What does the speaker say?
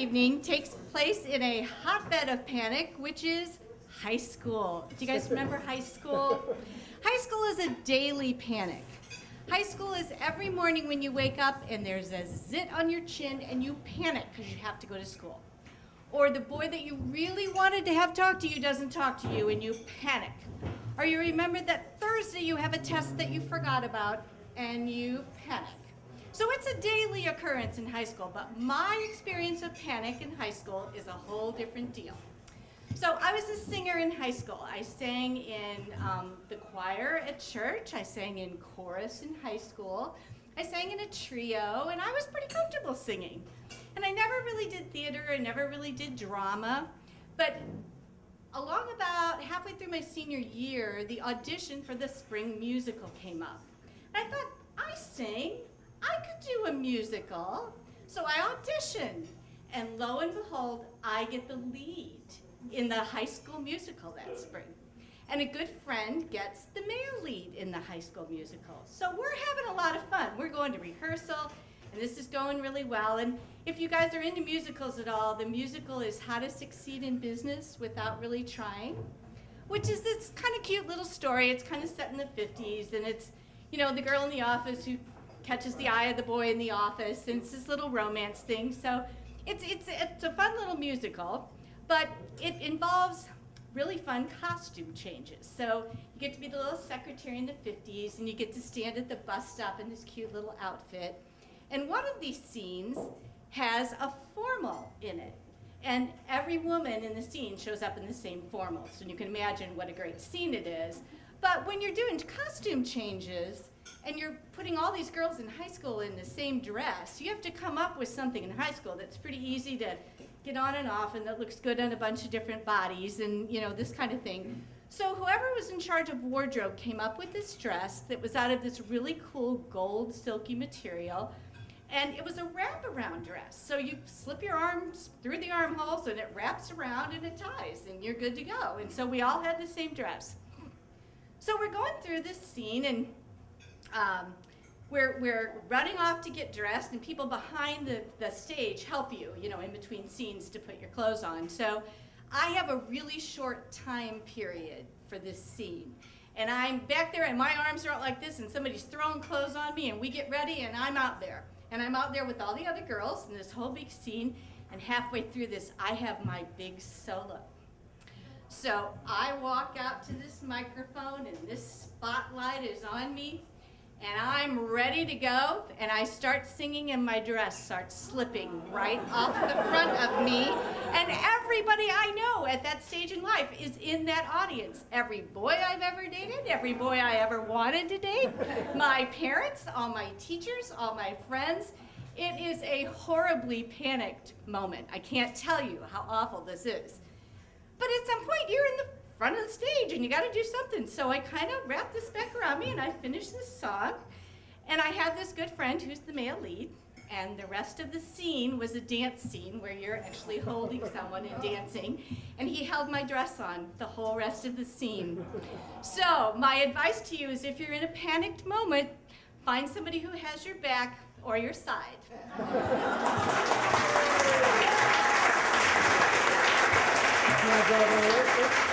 evening takes place in a hotbed of panic, which is high school. Do you guys remember high school? High school is a daily panic. High school is every morning when you wake up and there's a zit on your chin and you panic because you have to go to school. Or the boy that you really wanted to have talk to you doesn't talk to you and you panic. Or you remember that Thursday you have a test that you forgot about and you panic. So it's a daily occurrence in high school, but my experience of panic in high school is a whole different deal. So I was a singer in high school. I sang in the choir at church. I sang in chorus in high school. I sang in a trio, and I was pretty comfortable singing. And I never really did theater. I never really did drama. But along about halfway through my senior year, the audition for the spring musical came up. And I thought, I sing. I could do a musical. So I auditioned. And lo and behold, I get the lead in the high school musical that spring. And a good friend gets the male lead in the high school musical. So we're having a lot of fun. We're going to rehearsal, and this is going really well. And if you guys are into musicals at all, the musical is How to Succeed in Business Without Really Trying, which is this kind of cute little story. It's kind of set in the 50s, and it's, the girl in the office who catches the eye of the boy in the office, and it's this little romance thing. So it's a fun little musical, but it involves really fun costume changes. So you get to be the little secretary in the 50s, and you get to stand at the bus stop in this cute little outfit. And one of these scenes has a formal in it. And every woman in the scene shows up in the same formals. And you can imagine what a great scene it is. But when you're doing costume changes, and you're putting all these girls in high school in the same dress, you have to come up with something in high school that's pretty easy to get on and off and that looks good on a bunch of different bodies and, this kind of thing. So whoever was in charge of wardrobe came up with this dress that was out of this really cool gold silky material, and it was a wraparound dress. So you slip your arms through the armholes and it wraps around and it ties and you're good to go. And so we all had the same dress. So we're going through this scene, and we're running off to get dressed, and people behind the stage help you, in between scenes to put your clothes on. So I have a really short time period for this scene. And I'm back there, and my arms are out like this, and somebody's throwing clothes on me, and we get ready, and I'm out there. And I'm out there with all the other girls in this whole big scene, and halfway through this, I have my big solo. So I walk out to this microphone, and this spotlight is on me, and I'm ready to go, and I start singing, and my dress starts slipping right off the front of me, and everybody I know at that stage in life is in that audience. Every boy I've ever dated, every boy I ever wanted to date, my parents, all my teachers, all my friends. It is a horribly panicked moment. I can't tell you how awful this is. But at some point, you're in the front of the stage, and you got to do something. So I kind of wrapped this back around me, and I finished this song. And I had this good friend who's the male lead, and the rest of the scene was a dance scene where you're actually holding someone and dancing. And he held my dress on the whole rest of the scene. So my advice to you is, if you're in a panicked moment, find somebody who has your back or your side. My brother.